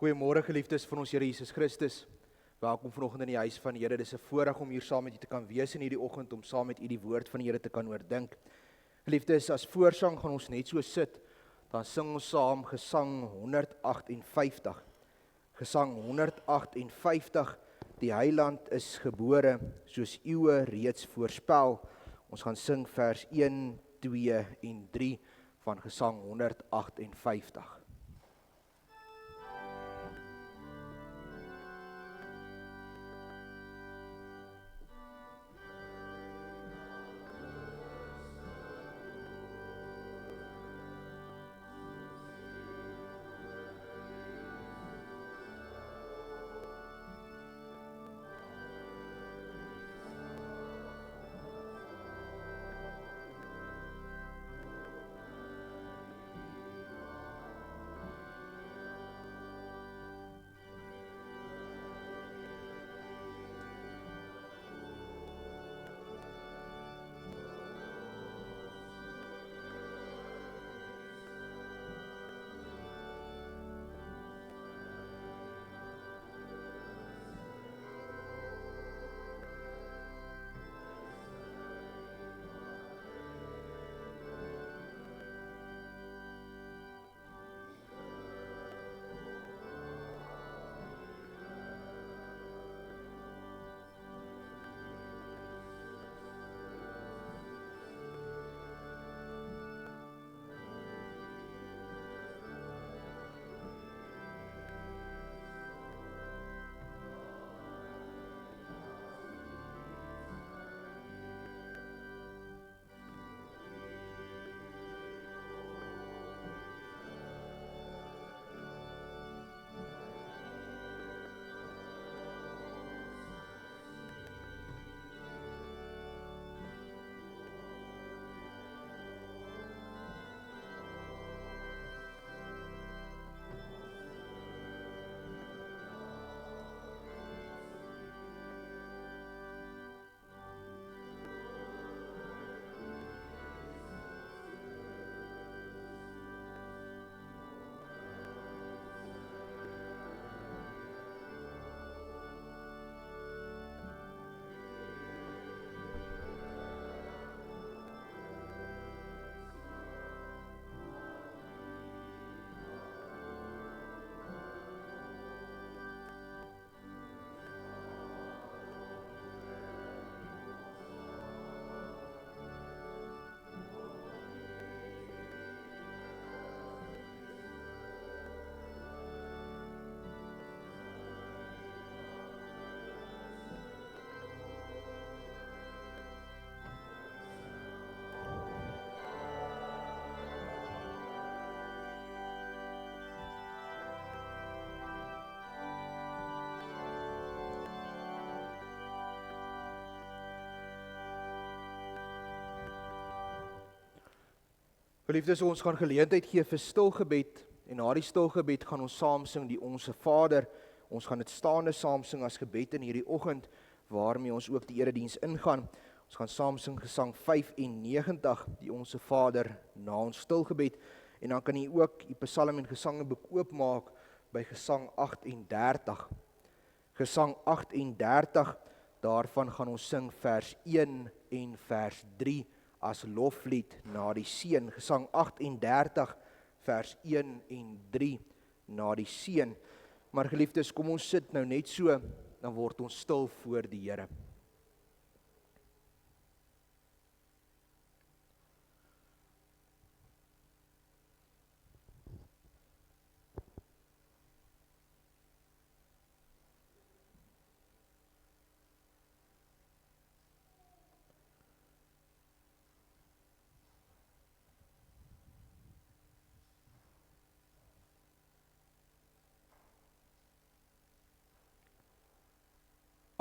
Goeiemôre geliefdes van ons Here Jesus Christus. Welkom vanoggend in die huis van die Here. Dit is 'n voorreg om hier saam met u te kan wees in hierdie oggend, om saam met u die woord van die Here te kan oordink. Geliefdes, as voorsang gaan ons net so sit, dan sing ons saam Gesang 158. Gesang 158, die Heiland is gebore, soos eeue reeds voorspel. Ons gaan sing vers 1, 2 en 3 van Gesang 158. Geliefdes, ons gaan geleentheid gee vir stilgebed, en na die stilgebed gaan ons saam sing die Onse Vader. Ons gaan dit staande saam sing as gebed in hierdie oggend, waarmee ons ook die erediens ingaan. Ons gaan saam sing Gesang 95, die Onse Vader, na ons stilgebed, en dan kan jy ook die Psalm en Gesangeboek oopmaak by Gesang 38. Gesang 38, daarvan gaan ons sing vers 1 en vers 3, as loflied na die seën. Gesang 38, vers 1 en 3, na die seën. Maar geliefdes, kom ons sit nou net so, dan word ons stil voor die Here.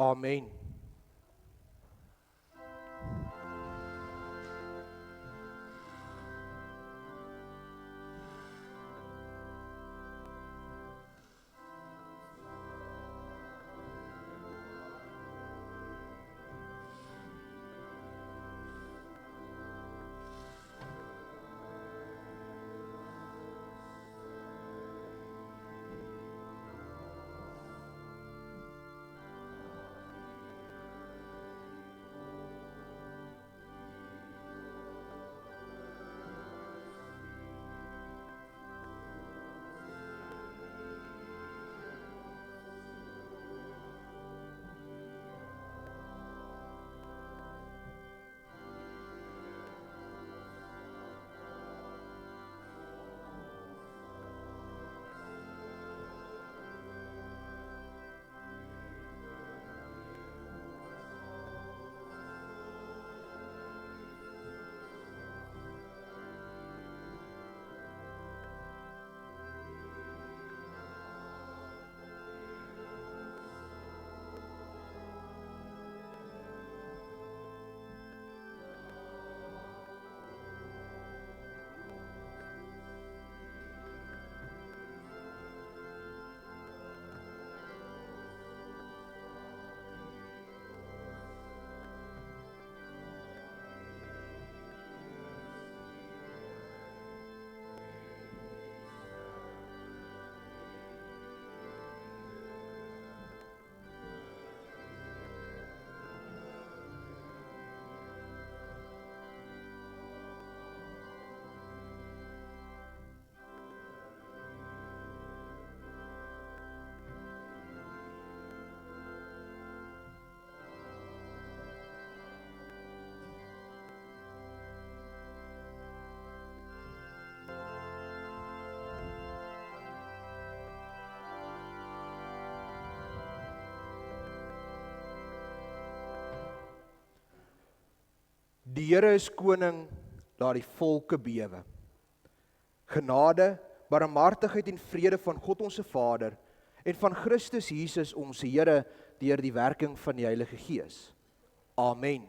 Amen. Die Here is koning, laat die volke bewe. Genade, barmhartigheid en vrede van God ons Vader en van Christus Jesus ons Here deur die werking van die Heilige Gees. Amen.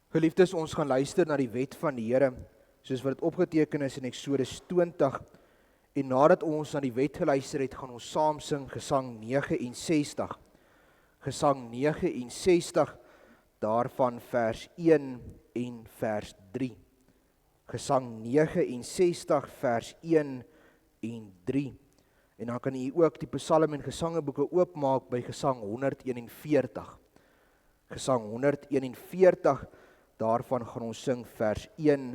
Geliefdes, ons gaan luister na die wet van die Here, soos wat dit opgeteken is in Eksodus 20, en nadat ons na die wet geluister het, gaan ons saam sing Gesang 69. Gesang 69, daarvan vers 1 en vers 3. Gesang 69, vers 1 en 3. En dan kan u ook die Psalm en Gesangeboeke oopmaak by Gesang 141. Gesang 141, daarvan gaan ons sing vers 1,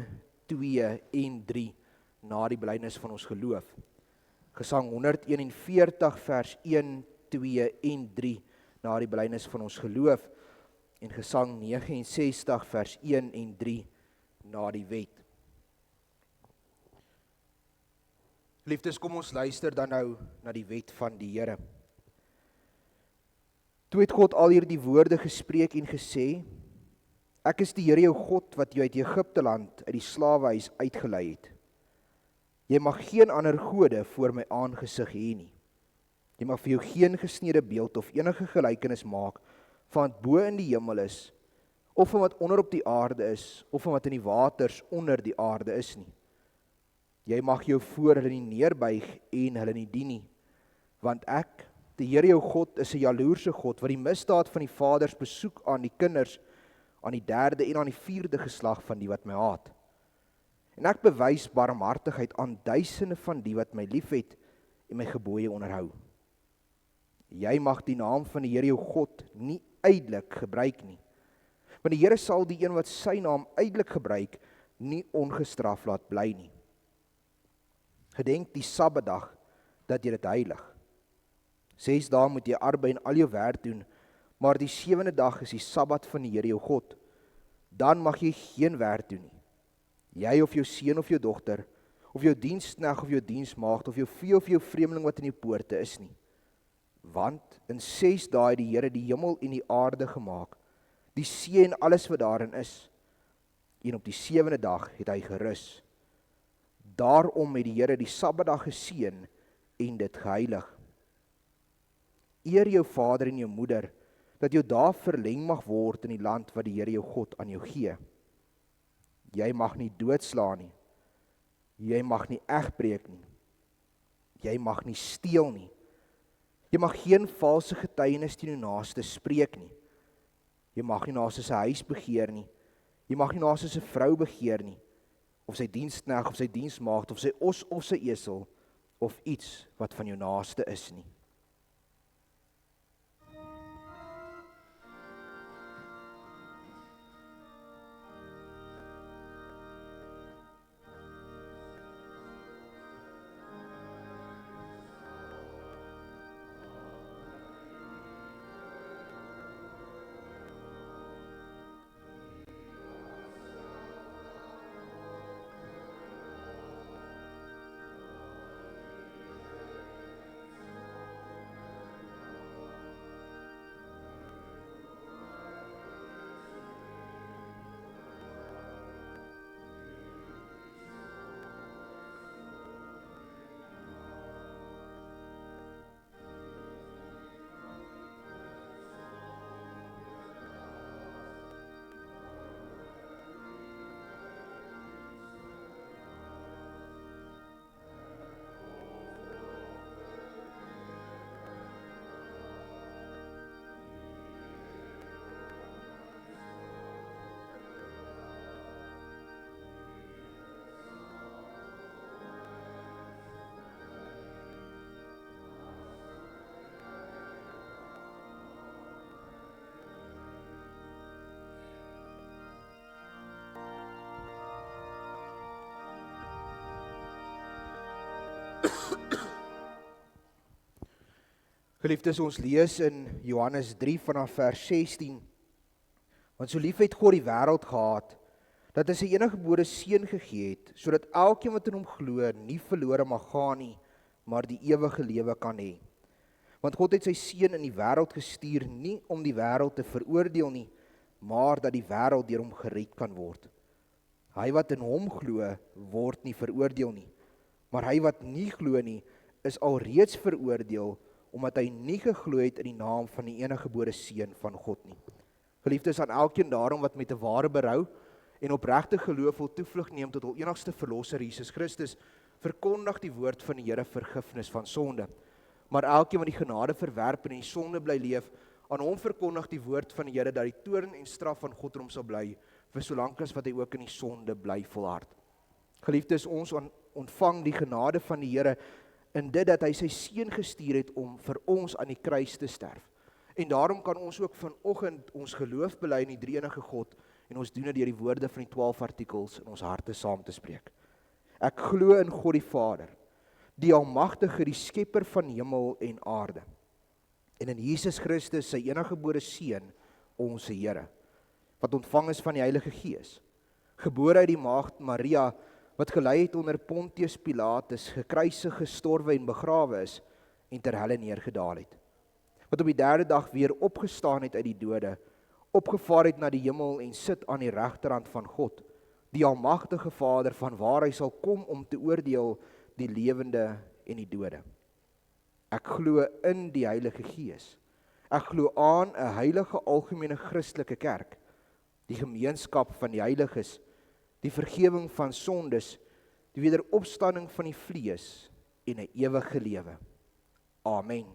2 en 3 na die belydenis van ons geloof. Gesang 141 vers 1, 2 en 3 na die belydenis van ons geloof. En Gesang 69 vers 1 en 3 na die wet. Liefdes, kom ons luister dan nou na die wet van die Here. Toe het God al hierdie woorde gespreek en gesê: Ek is die Here jou God wat jou uit Egipte land uit die slawehuis uitgelei het. Jy mag geen ander gode voor my aangesig hê nie. Jy mag vir jou geen gesnede beeld of enige gelykenis maak van wat bo in die hemel is, of van wat onder op die aarde is, of van wat in die waters onder die aarde is nie. Jy mag jou voor hulle nie neerbuig en hulle nie dien nie, want ek, die Here jou God, is 'n jaloerse God wat die misdaad van die vaders besoek aan die kinders, aan die 3de en aan die 4de geslag van die wat my haat. En ek bewys barmhartigheid aan duisende van die wat my liefhet en my gebooie onderhou. Jy mag die naam van die Here jou God nie ydelik gebruik nie, want die Here sal die een wat sy naam ydelik gebruik nie ongestraf laat bly nie. Gedenk die Sabbatdag dat jy dit heilig. 6 dae moet jy arbei en al jou werk doen, maar die 7de dag is die Sabbat van die Here jou God. Dan mag jy geen werk doen nie. Jy of jou seun of jou dogter, of jou diensknegt of jou diensmaagd, of jou vee of jou vreemdeling wat in jou poorte is nie. Want in 6 dae het die Here die hemel en die aarde gemaak, die see en alles wat daarin is. En op die 7de dag het hy gerus. Daarom het die Here die Sabbatdag geseën en dit geheilig. Eer jou vader en jou moeder, dat jou dae verleng mag word in die land wat die Here jou God aan jou gee. Jy mag nie doodslaan nie. Jy mag nie egbreek nie. Jy mag nie steel nie. Jy mag geen valse getuienis teen jou naaste spreek nie. Jy mag nie naaste se huis begeer nie. Jy mag nie naaste se vrou begeer nie, of sy diensknegt of sy diensmaagd of sy os of sy esel of iets wat van jou naaste is nie. Geliefdes, ons lees in Johannes 3 vanaf vers 16. Want so lief het God die wêreld gehad, dat hy sy eniggebore seun gegee het, sodat elkeen wat in hom glo nie verlore mag gaan nie, maar die ewige lewe kan hê. Want God het sy seun in die wêreld gestuur, nie om die wêreld te veroordeel nie, maar dat die wêreld deur hom gered kan word. Hy wat in hom glo, word nie veroordeel nie, maar hy wat nie glo nie, is alreeds veroordeel, omdat hy nie geglo het in die naam van die eniggebore seun van God nie. Geliefdes, aan elkeen daarom wat met 'n ware berou en opregte geloof wil toevlug neem tot hul enigste verlosser Jesus Christus, verkondig die woord van die Here vergifnis van sonde. Maar elkeen wat die genade verwerp en in die sonde bly leef, aan hom verkondig die woord van die Here dat die toorn en straf van God hom sal bly, vir solank as wat hy ook in die sonde bly volhard. Geliefdes, ons ontvang die genade van die Here in dit dat hy sy seun gestuur het om vir ons aan die kruis te sterf. En daarom kan ons ook vanoggend ons geloof bely in die drie-enige God, en ons doen dit deur die woorde van die 12 artikels in ons harte saam te spreek. Ek glo in God die Vader, die almagtige, die skepper van hemel en aarde, en in Jesus Christus, sy eniggebore seun, ons Here, wat ontvang is van die Heilige Gees, gebore uit die maagd Maria, wat gelei het onder Pontius Pilatus, gekruisig, gestorwe en begrawe is, en ter helle neergedaal het. Wat op die derde dag weer opgestaan het uit die dode, opgevaar het na die hemel en sit aan die regterhand van God, die almagtige Vader, van waar hy sal kom om te oordeel die lewende en die dode. Ek glo in die Heilige Gees. Ek glo aan 'n heilige algemene Christelike kerk, die gemeenskap van die heiliges, die vergifnis van sondes, die wederopstanding van die vlees en 'n ewige lewe. Amen.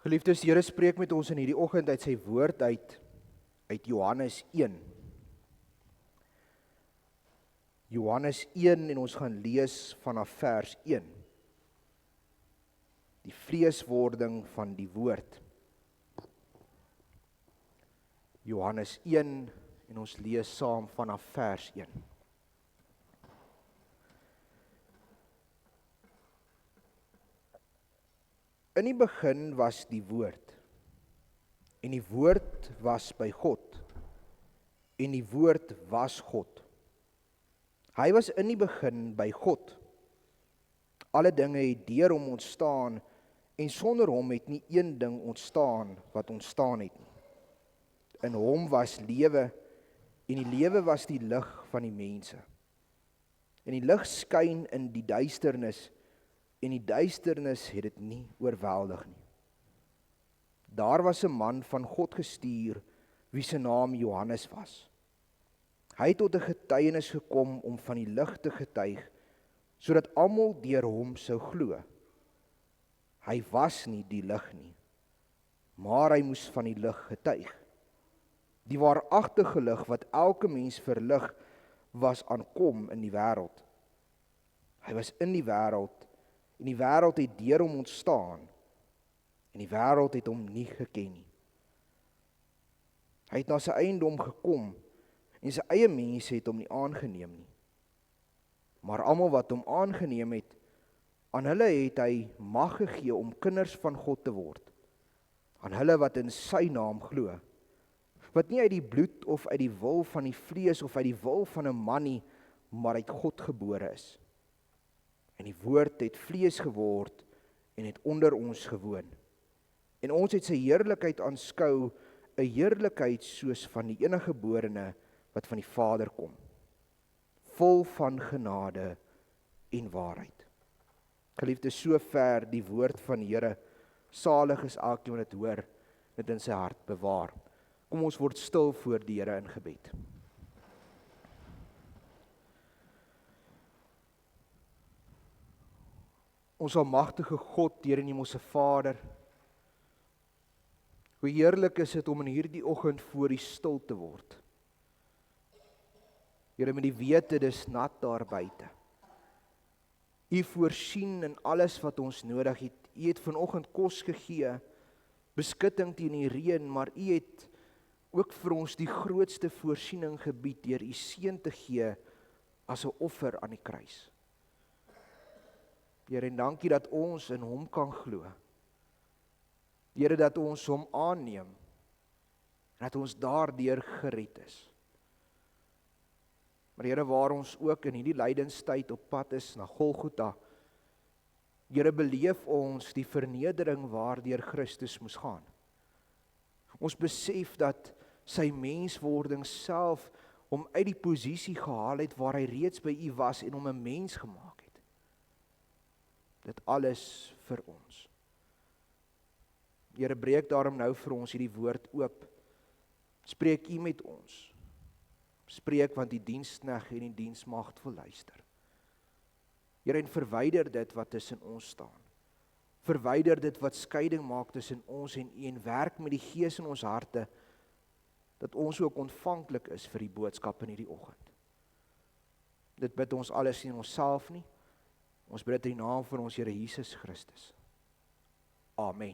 Geliefdes, die Here spreek met ons in hierdie oggend uit sy woord uit Johannes 1. Johannes 1 en ons gaan lees vanaf vers 1. Die vleeswording van die woord. Johannes 1 en ons lees saam vanaf vers 1. In die begin was die woord, en die woord was by God, en die woord was God. Hy was in die begin by God. Alle dinge het deur hom ontstaan, en sonder hom het nie een ding ontstaan wat ontstaan het nie. In hom was lewe, en die lewe was die lig van die mense. En die lig skyn in die duisternis, en die duisternis het dit nie oorweldig nie. Daar was 'n man van God gestuur, wie se naam Johannes was. Hy het tot 'n getuienis gekom om van die lig te getuig, sodat almal deur hom sou glo. Hy was nie die lig nie, maar hy moes van die lig getuig. Die waaragtige lig wat elke mens verlig, was aankom in die wêreld. Hy was in die wêreld, en die wêreld het deur hom ontstaan, en die wêreld het hom nie geken nie. Hy het na sy eiendom gekom, en sy eie mense het hom nie aangeneem nie. Maar almal wat hom aangeneem het, aan hulle het hy mag gegee om kinders van God te word, aan hulle wat in sy naam glo, wat nie uit die bloed of uit die wil van die vlees of uit die wil van 'n man nie, maar uit God gebore is. En die woord het vlees geword en het onder ons gewoon. En ons het sy heerlikheid aanskou, 'n heerlikheid soos van die eniggeborene wat van die Vader kom, vol van genade en waarheid. Geliefdes, sover die woord van die Here. Salig is elkeen wat dit hoor, dit in sy hart bewaar. Kom ons word stil voor die Here in gebed. Ons almagtige God, Here en Hemelse Vader, hoe heerlik is dit om in hierdie oggend voor U stil te word. Here, met die wete dis nat daar buite. U voorsien in alles wat ons nodig het. U het vanoggend kos gegee, beskutting teen die reën, maar U het ook vir ons die grootste voorsiening gebied deur U seun te gee as 'n offer aan die kruis. Here, en dankie dat ons in hom kan glo. Here, dat ons hom aanneem, dat ons daardeur gered is. Maar Here, waar ons ook in hierdie lydenstyd op pad is na Golgotha, Here, beleef ons die vernedering waardeur Christus moes gaan. Ons besef dat sy menswording self hom uit die posisie gehaal het waar hy reeds by U was en hom 'n mens gemaak het. Dit alles vir ons. Here, breek daarom nou vir ons hierdie woord oop. Spreek U met ons. Spreek, want die diensknegt en die diensmagd wil luister. Here, en verwyder dit wat tussen ons staan. Verwyder dit wat skeiding maak tussen ons en U, en werk met die Gees in ons harte, dat ons ook ontvanklik is vir die boodskap in hierdie oggend. Dit bid ons alles nie in onsself nie. Ons bid dit in die naam van ons Here Jesus Christus. Amen.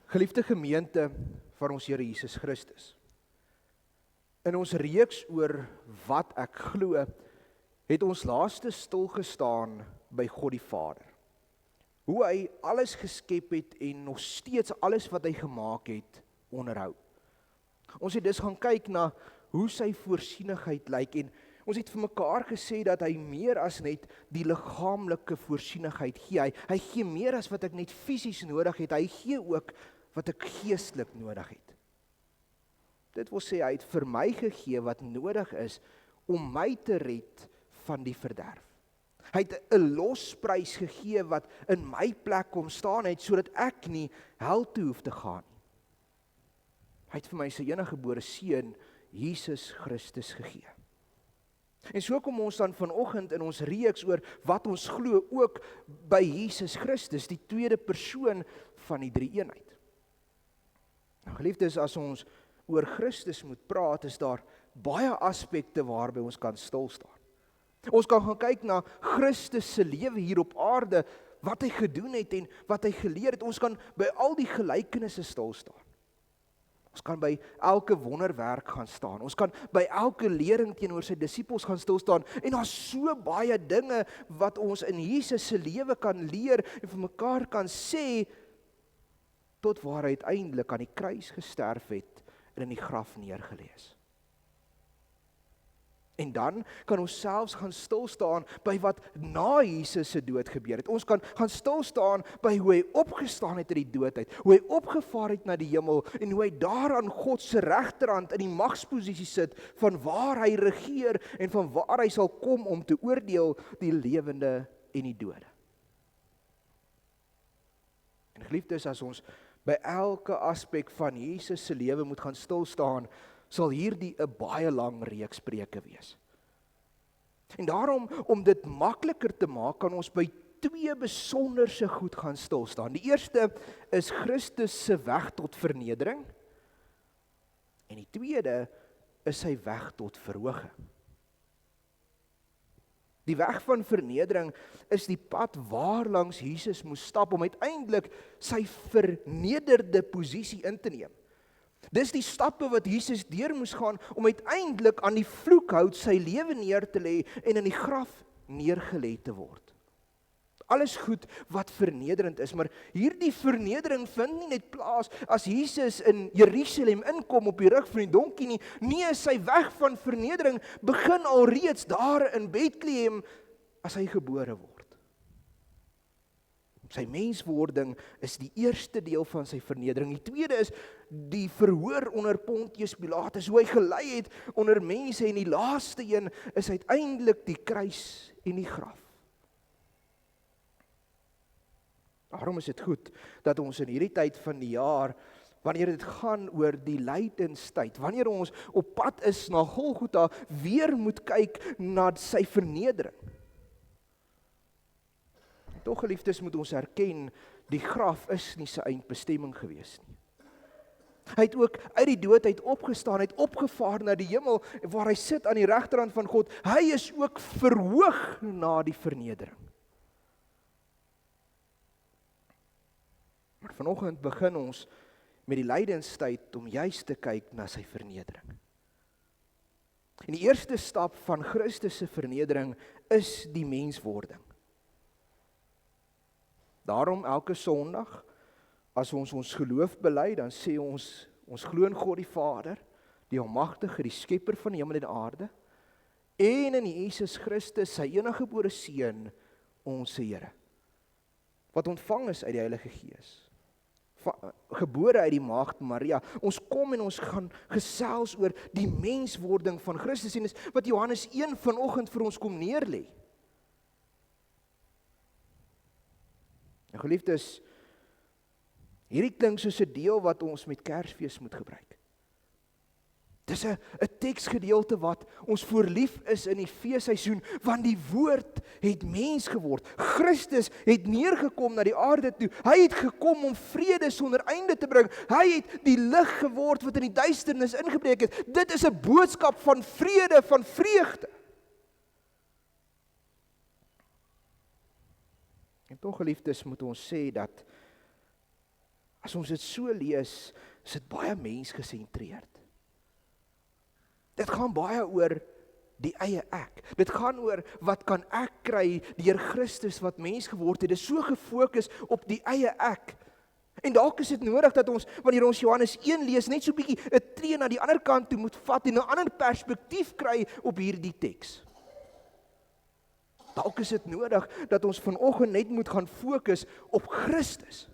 Geliefde gemeente van ons Here Jesus Christus. In ons reeks oor wat ek glo, het ons laaste stil gestaan by God die Vader. Hoe hy alles geskep het en nog steeds alles wat hy gemaak het onderhou. Ons het dus gaan kyk na hoe sy voorsienigheid lyk, en ons het vir mekaar gesê dat hy meer as net die liggaamlike voorsienigheid gee. Hy gee meer as wat ek net fisies nodig het. Hy gee ook wat ek geestelik nodig het. Dit wil sê, hy het vir my gegee wat nodig is om my te red van die verderf. Hy het 'n losprys gegee wat in my plek kom staan het, sodat ek nie hel toe hoef te gaan nie. Hy het vir my sy eniggebore seun Jesus Christus gegee. En so kom ons dan vanoggend in ons reeks oor wat ons glo ook by Jesus Christus, die tweede persoon van die drie-eenheid. Nou geliefdes, as ons oor Christus moet praat, is daar baie aspekte waarby ons kan stil staan. Ons kan gaan kyk na Christus se lewe hier op aarde, wat hy gedoen het en wat hy geleer het. Ons kan by al die gelykenisse stil staan. Ons kan by elke wonderwerk gaan staan. Ons kan by elke lering teenoor sy disippels gaan stil staan. En daar's so baie dinge wat ons in Jesus se lewe kan leer en vir mekaar kan sê, tot waar hy uiteindelik aan die kruis gesterf het en in die graf neergelê is. En dan kan ons selfs gaan stil staan by wat na Jesus se dood gebeur het. Ons kan gaan stil staan by hoe hy opgestaan het uit die dood uit, hoe hy opgevaar het na die hemel en hoe hy daar aan God se regterhand in die magsposisie sit van waar hy regeer en van waar hy sal kom om te oordeel die lewende en die dode. En geliefdes, as ons by elke aspek van Jesus se lewe moet gaan stil staan, sal hierdie 'n baie lang reeks preke wees. En daarom, om dit makliker te maak, kan ons by twee besonderse goed gaan stil staan. Die eerste is Christus se weg tot vernedering, en die tweede is sy weg tot verhoging. Die weg van vernedering is die pad waarlangs Jesus moes stap om uiteindelik sy vernederde posisie in te neem. Dis die stappe wat Jesus deur moes gaan om uiteindelik aan die vloekhout sy lewe neer te lê en in die graf neergelê te word. Alles goed wat vernederend is, maar hierdie vernedering vind nie net plaas as Jesus in Jerusalem inkom op die rug van die donkie nie. Nee, sy weg van vernedering begin alreeds daar in Bethlehem as hy gebore word. Sy menswording is die eerste deel van sy vernedering. Die tweede is die verhoor onder Pontius Pilatus, hoe hy gelei het onder mense, en die laaste een is uiteindelik die kruis en die graf. Daarom is dit goed dat ons in hierdie tyd van die jaar, wanneer dit gaan oor die lydenstyd, wanneer ons op pad is na Golgotha, weer moet kyk na sy vernedering. Tog, geliefdes, moet ons erken, die graf is nie sy eindbestemming gewees nie. Hy het ook uit die dood uit opgestaan, hy het opgevaar na die hemel, waar hy sit aan die regterhand van God. Hy is ook verhoog na die vernedering. Maar vanoggend begin ons met die lydenstyd om juist te kyk na sy vernedering. En die eerste stap van Christus se vernedering is die menswording. Daarom elke Sondag, as ons geloof bely, dan sê ons glo in God die Vader, die Almagtige, die Skepper van die hemel en aarde, en in Jesus Christus, sy eniggebore Seun, ons Here, wat ontvang is uit die Heilige Gees, gebore uit die maagd Maria. Ons kom en ons gaan gesels oor die menswording van Christus, en dis wat Johannes 1 vanoggend vir ons kom neerlê. En geliefdes, hierdie klink soos 'n deel wat ons met Kersfees moet gebruik. Dis 'n teksgedeelte wat ons voorlief is in die feesseisoen, want die woord het mens geword. Christus het neergekom na die aarde toe. Hy het gekom om vrede sonder einde te bring. Hy het die lig geword wat in die duisternis ingebreek het. Dit is 'n boodskap van vrede, van vreugde. En tog, geliefdes, moet ons sê dat as ons dit so lees, is dit baie mensgesentreerd. Dit gaan baie oor die eie ek. Dit gaan oor wat kan ek kry deur Christus wat mens geword het. Dit is so gefokus op die eie ek. En dalk is dit nodig dat ons, wanneer ons Johannes 1 lees, net so 'n bietjie 'n tree na die ander kant toe moet vat en 'n ander perspektief kry op hierdie teks. Dalk is dit nodig dat ons vanoggend net moet gaan fokus op Christus,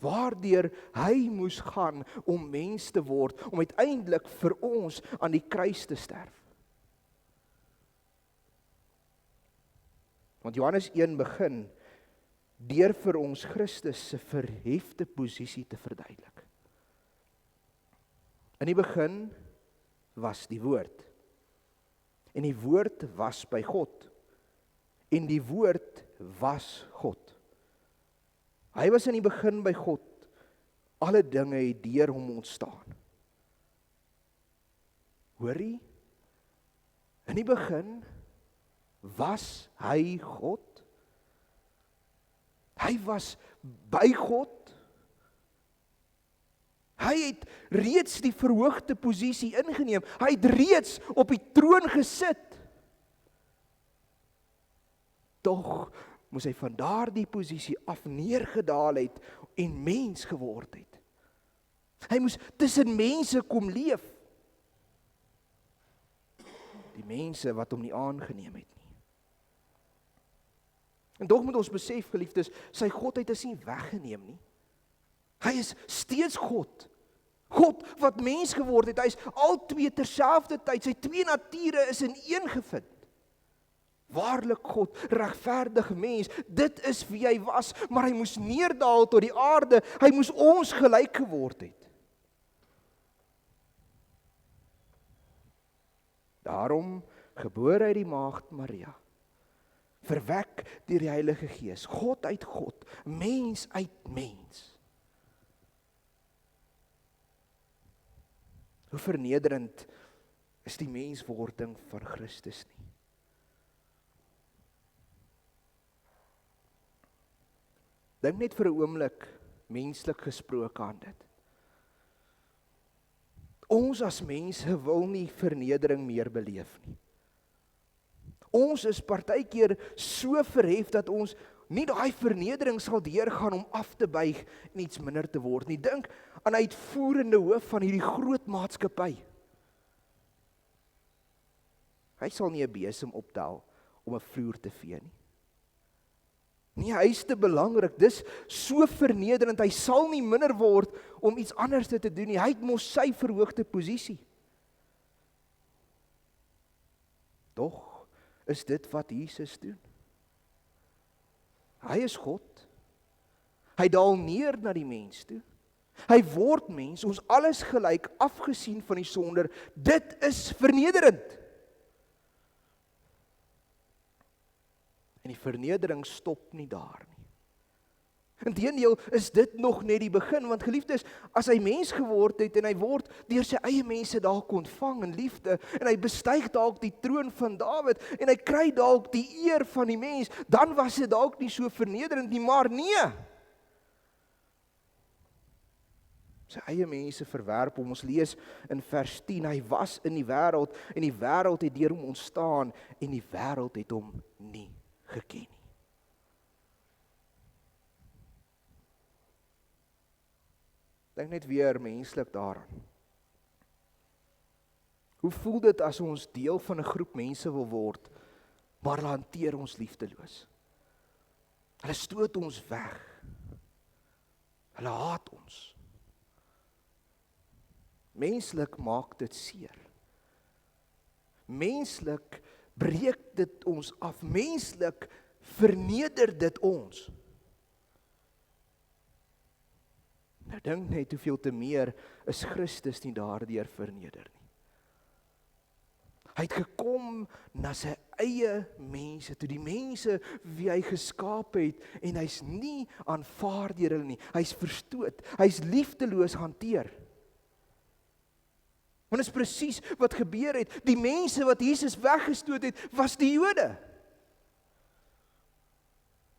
waardeur hy moes gaan om mens te word, om uiteindelik vir ons aan die kruis te sterf. Want Johannes 1 begin deur vir ons Christus se verhefte posisie te verduidelik. In die begin was die woord. En die woord was by God. En die woord was God. Hy was in die begin by God. Alle dinge het deur hom ontstaan. Hoorie? In die begin was hy God. Hy was by God. Hy het reeds die verhoogde posisie ingeneem. Hy het reeds op die troon gesit. Tog moes hy van daardie posisie af neergedaal het en mens geword het. Hy moes tussen mense kom leef. Die mense wat hom nie aangeneem het nie. En tog moet ons besef, geliefdes, sy godheid is nie weggeneem nie. Hy is steeds God. God wat mens geword het, hy is albei terselfde tyd, sy twee nature is in een gevind. Waarlik God, regverdige mens, dit is wie hy was, maar hy moes neerdaal tot die aarde, hy moes ons gelyk geword het. Daarom gebore uit die maagd Maria, verwek deur die Heilige Gees, God uit God, mens uit mens. Hoe vernederend is die menswording van Christus nie? Dink net vir 'n oomblik, menslik gesproke aan dit. Ons as mense wil nie vernedering meer beleef nie. Ons is partykeer so verhef dat ons nie daai vernedering sal deurgaan om af te buig en iets minder te word nie. Dink aan die uitvoerende hoof van hierdie groot maatskappy. Hy sal nie 'n besem optel om 'n vloer te vee nie. Nee, hy is te belangrik, dis so vernederend, hy sal nie minder word om iets anders te doen nie, hy het mos sy verhoogde posisie. Tog is dit wat Jesus doen. Hy is God, hy daal neer na die mens toe, hy word mens, ons alles gelyk, afgesien van die sonder, dit is vernederend. En die vernedering stop nie daar nie. Inteendeel is dit nog net die begin, want geliefdes, as hy mens geword het en hy word deur sy eie mense dalk ontvang in liefde, en hy bestyg dalk die troon van Dawid, en hy kry dalk die eer van die mens, dan was dit dalk nie so vernederend nie, maar nee. Sy eie mense verwerp hom, ons lees in vers 10, hy was in die wêreld, en die wêreld het deur hom ontstaan, en die wêreld het hom nie geken nie. Dink net weer menslik daaraan. Hoe voel dit as ons deel van 'n groep mense wil word, maar hulle hanteer ons liefdeloos? Hulle stoot ons weg. Hulle haat ons. Menslik maak dit seer. Menslik breek dit ons af. Menslik verneder dit ons. Nou dink net hoeveel te meer is Christus nie daardeur verneder nie. Hy het gekom na sy eie mense, toe die mense wie hy geskaap het, en hy's nie aanvaar deur hulle nie. Hy's verstoot, hy's liefdeloos hanteer. Want dit is presies wat gebeur het. Die mense wat Jesus weggestoot het, was die Jode.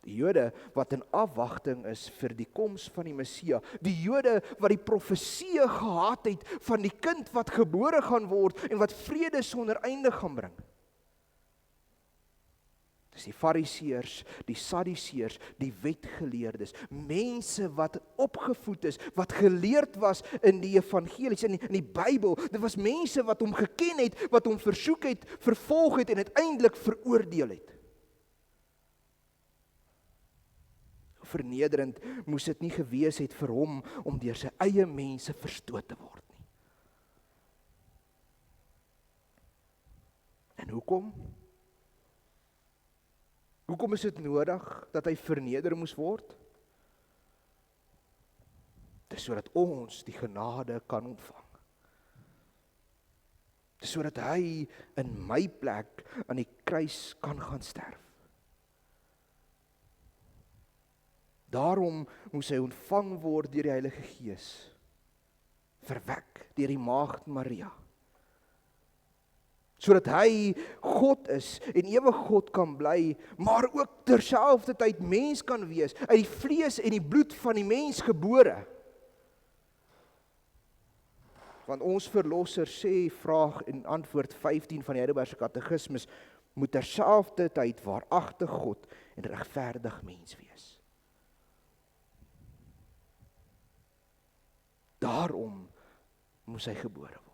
Die Jode wat in afwagting is vir die koms van die Messia. Die Jode wat die profeseë gehad het van die kind wat gebore gaan word en wat vrede sonder einde gaan bring. Dis die Fariseërs, die Sadduseërs, die wetgeleerdes, mense wat opgevoed is, wat geleerd was in die evangelies, in die Bybel. Dit was mense wat hom geken het, wat hom versoek het, vervolg het en uiteindelik veroordeel het. Vernederend moes dit nie gewees het vir hom om deur sy eie mense verstoot te word nie. En hoekom? Hoekom is dit nodig dat hy verneder moes word? Dis sodat ons die genade kan ontvang. sodat hy in my plek aan die kruis kan gaan sterf. Daarom moes hy ontvang word deur die Heilige Gees, verwek deur die Maagd Maria, sodat hy God is en ewig God kan bly, maar ook terselfdertyd mens kan wees, uit die vlees en die bloed van die mens gebore. Want ons verlosser sê, vraag en antwoord 15 van die Heidelbergse Katekismus, moet terselfdertyd waaragtig God en regverdig mens wees. Daarom moes hy gebore word.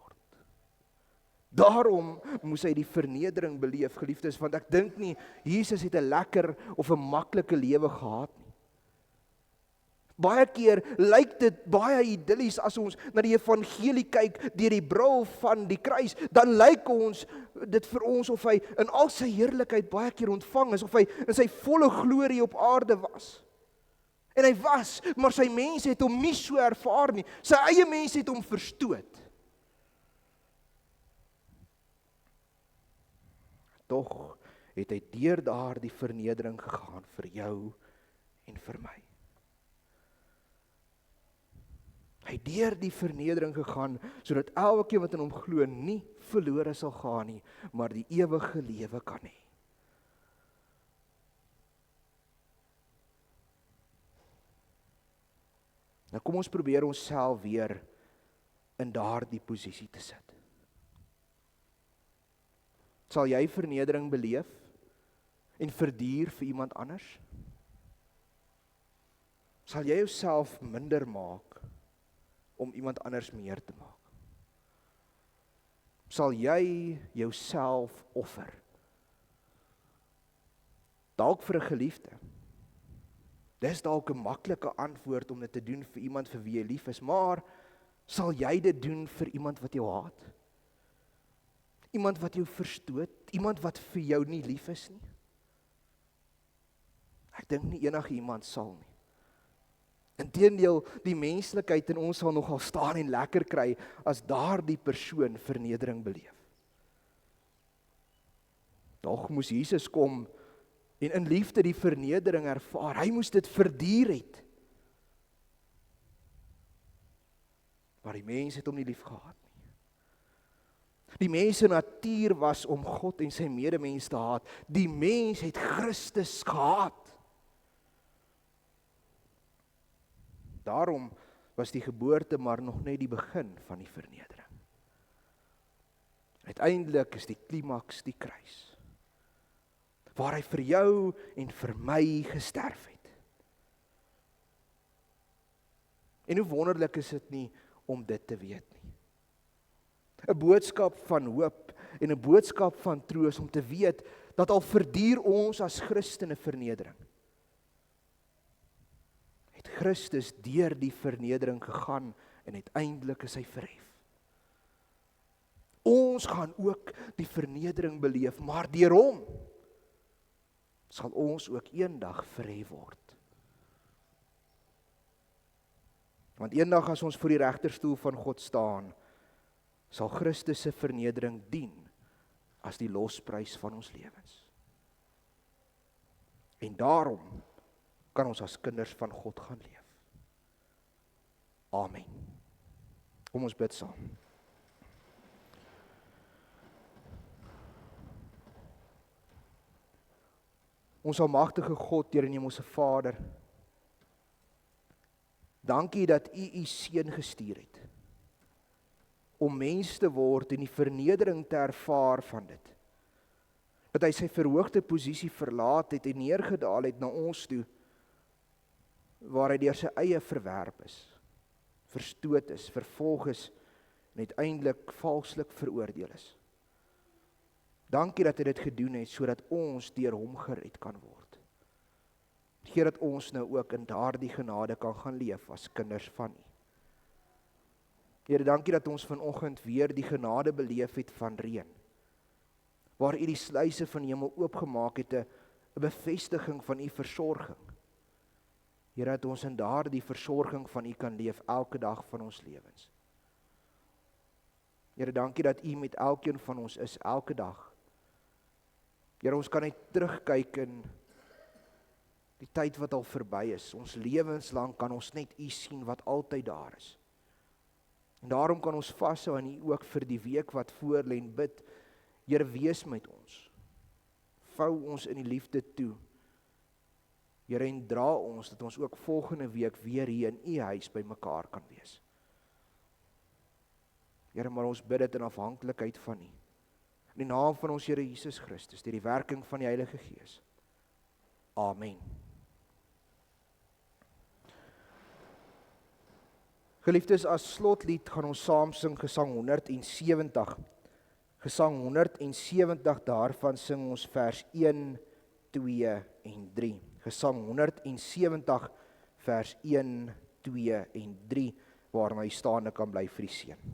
Daarom moes hy die vernedering beleef, geliefdes, want ek dink nie, Jesus het 'n lekker of 'n maklike lewe gehad nie. Baie keer lyk dit baie idillies as ons na die evangelie kyk deur die bril van die kruis, dan lyk dit vir ons of hy in al sy heerlikheid baie keer ontvang is, of hy in sy volle glorie op aarde was. En hy was, maar sy mense het hom nie so ervaar nie. Sy eie mense het hom verstoot. Tog het hy deur daardie vernedering gegaan vir jou en vir my. Hy het deur die vernedering gegaan, sodat elkeen wat in hom glo nie verlore sal gaan nie, maar die ewige lewe kan hê. Nou kom ons probeer onsself weer in daardie posisie te sit. Sal jy vernedering beleef en verduur vir iemand anders? Sal jy jouself minder maak om iemand anders meer te maak? Sal jy jouself offer? Dalk vir 'n geliefde. Dis dalk 'n maklike antwoord om dit te doen vir iemand vir wie jy lief is, maar sal jy dit doen vir iemand wat jou haat? Iemand wat jou verstoot? Iemand wat vir jou nie lief is nie? Ek dink nie enige iemand sal nie. Inteendeel, die menslikheid in ons sal nogal staan en lekker kry as daardie persoon vernedering beleef. Tog moes Jesus kom en in liefde die vernedering ervaar. Hy moes dit verduur het. Maar die mens het hom nie lief gehad nie. Die mens se natuur was om God en sy medemens te haat. Die mens het Christus gehaat. Daarom was die geboorte maar nog net die begin van die vernedering. Uiteindelik is die klimaks die kruis, waar hy vir jou en vir my gesterf het. En hoe wonderlik is dit nie om dit te weet nie. 'n boodskap van hoop en 'n boodskap van troos om te weet dat al verduur ons as Christene vernedering, het Christus deur die vernedering gegaan en uiteindelik is hy verhef. Ons gaan ook die vernedering beleef, maar deur hom sal ons ook eendag verhef word. Want eendag as ons voor die regterstoel van God staan, sal Christus se vernedering dien as die losprys van ons lewens. En daarom kan ons as kinders van God gaan leef. Amen. Kom ons bid saam. Ons almagtige God, Here en Hemelse Vader, dankie dat U U Seun gestuur het om mens te word en die vernedering te ervaar van dit. Dat hy sy verhoogde posisie verlaat het en neergedaal het na ons toe, waar hy deur sy eie verwerp is, verstoot is, vervolg is en uiteindelik valslik veroordeel is. Dankie dat hy dit gedoen het, sodat ons deur hom gered kan word. Here, dat ons nou ook in daardie genade kan gaan leef as kinders van U. Here, dankie dat ons vanoggend weer die genade beleef het van reën, waar U die sluise van die hemel oopgemaak het, 'n bevestiging van U versorging. Here, dat ons in daardie versorging van U kan leef elke dag van ons lewens. Here, dankie dat U met elkeen van ons is, elke dag. Here, ons kan net terugkyk in die tyd wat al verby is. Ons lewenslang kan ons net U sien wat altyd daar is. En daarom kan ons vashou aan U ook vir die week wat voor lê en bid, Here, wees met ons. Vou ons in die liefde toe. Here, en dra ons, dat ons ook volgende week weer hier in U huis by mekaar kan wees. Here, maar ons bid dit in afhanklikheid van U. In die naam van ons Here Jesus Christus, deur die werking van die Heilige Gees. Amen. Geliefdes, as slotlied gaan ons saam sing Gesang 170. Gesang 170, daarvan sing ons vers 1, 2 en 3. Gesang 170, vers 1, 2 en 3, waarna jy staande kan bly vir die seën.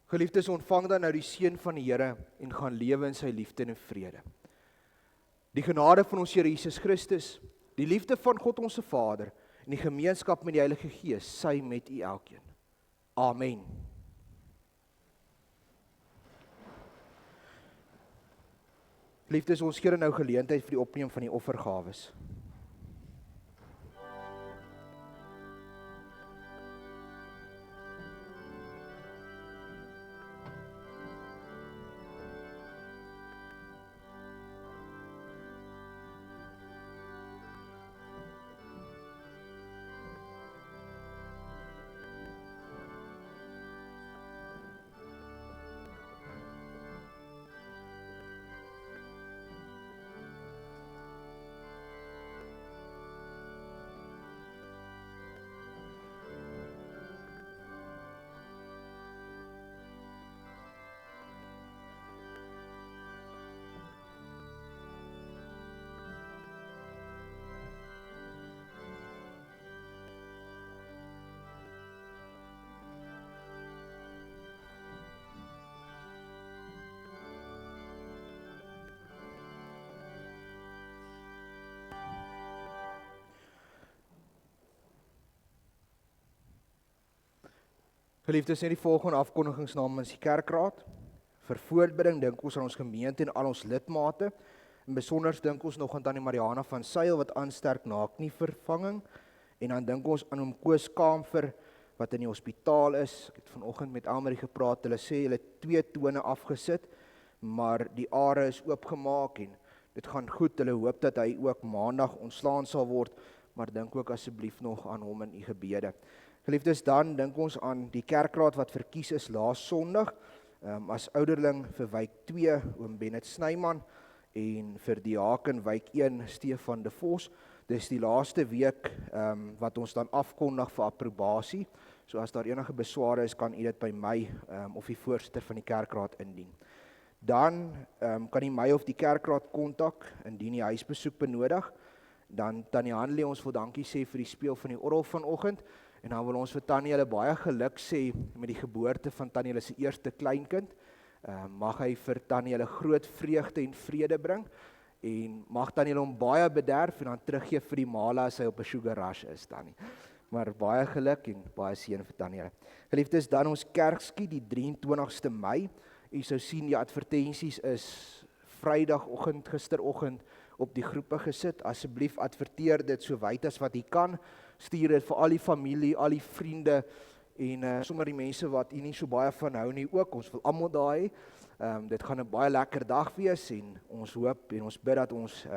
Geliefdes, ontvang dan nou die seën van die Here en gaan lewe in sy liefde en vrede. Die genade van ons Here Jesus Christus, die liefde van God ons Vader en die gemeenskap met die Heilige Gees, sy met u elkeen. Amen. Geliefdes, ons gee nou geleentheid vir die opneem van die offergawes. Geliefdes, net die volgende afkondigings namens die kerkraad. Vir voorbereiding dink ons aan ons gemeente en al ons lidmate. En besonder dink ons nog aan Tannie Mariana van Sail wat aansterk na knievervanging. En dan dink ons aan oom Koos Kaamfer wat in die hospitaal is. Ek het vanoggend met Elmarie gepraat. Hulle sê hulle het 2 tone afgesit, maar die are is oopgemaak en dit gaan goed. Hulle hoop dat hy ook maandag ontslaan sal word, maar dink ook asseblief nog aan hom in u gebede. Geliefdes, dan dink ons aan die kerkraad wat verkies is laas Sondag, as ouderling vir wijk 2, oom Bennett Snyman, en vir diaken wijk 1, Stefan de Vos. Dis die laaste week wat ons dan afkondig vir approbasie. So as daar enige besware is, kan u dit by my of die voorsitter van die kerkraad indien. Dan kan u my of die kerkraad kontak indien die huisbesoek benodig. Dan Tannie Hanlie, ons wil dankie sê vir die speel van die orgel vanoggend. En dan wil ons vir Tannie hulle baie geluk sê met die geboorte van Tannie hulle se eerste kleinkind. Mag hy vir Tannie hulle groot vreugde en vrede bring. En mag Tannie hulle hom baie bederf en dan teruggee vir die mala as hy op 'n sugar rush is, Tannie. Maar baie geluk en baie seën vir Tannie hulle. Geliefdes, dan ons kerkskiet die 23ste Mei. U sou sien die advertensies is Vrydagoggend, gisteroggend op die groepe gesit. Asseblief adverteer dit so wyd as wat u kan. Stuur dit vir al die familie, al die vriende en sommer die mense wat u nie so baie van hou nie ook. Ons wil almal daar hê. Dit gaan 'n baie lekker dag wees en ons hoop en ons bid dat ons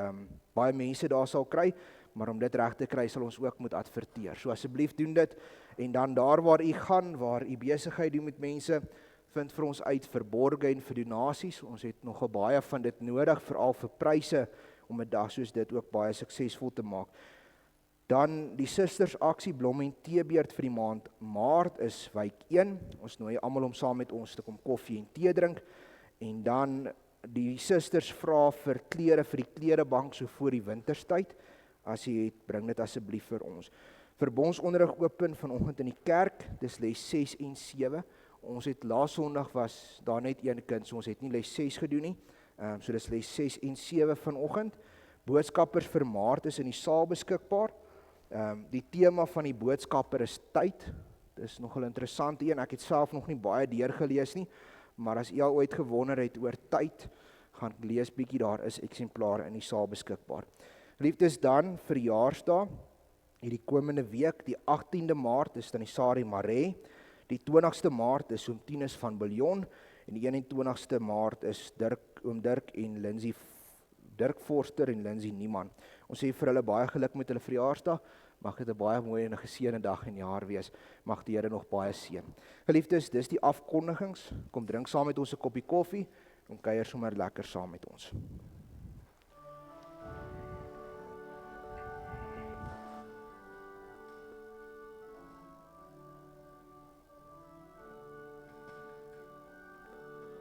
baie mense daar sal kry, maar om dit reg te kry sal ons ook moet adverteer. So asseblief doen dit en dan daar waar u gaan, waar u besigheid doen met mense, vind vir ons uit vir borge en vir donasies. Ons het nogal baie van dit nodig, veral vir pryse, om 'n dag soos dit ook baie suksesvol te maak. Dan die Susters aksie Blom en Teebeerd vir die maand Maart is wijk 1. Ons nooi almal om saam met ons te kom koffie en tee drink. En dan die Susters vra vir klere vir die klerebank so voor die winterstyd. As jy het, bring dit asseblief vir ons. Verbondsonderrig open vanoggend in die kerk, dis les 6 en 7. Ons het laas Sondag was daar net een kind, so ons het nie les 6 gedoen nie. So dis les 6 en 7 vanoggend. Boodskappers vir Maart is in die saal beskikbaar. Die tema van die boodskapper is tyd. Dis nogal interessant een. Ek het self nog nie baie deurgelees nie, maar as jy al ooit gewonder het oor tyd, gaan lees bietjie, daar is eksemplare in die saal beskikbaar. Liefdes, dan verjaarsdae, hierdie komende week, die 18de Maart is dan die Sari Maree, die 20ste Maart is oom Tinus van Biljon, en die 21ste Maart is oom Dirk en Lindsay Dirk Forster en Lindsay Niemann. Ons sê vir hulle baie geluk met hulle verjaarsdag. Mag dit 'n baie mooi en 'n geseënde dag en jaar wees. Mag die Here nog baie seën. Geliefdes, dis die afkondigings. Kom drink saam met ons 'n koppie koffie en kuier sommer lekker saam met ons.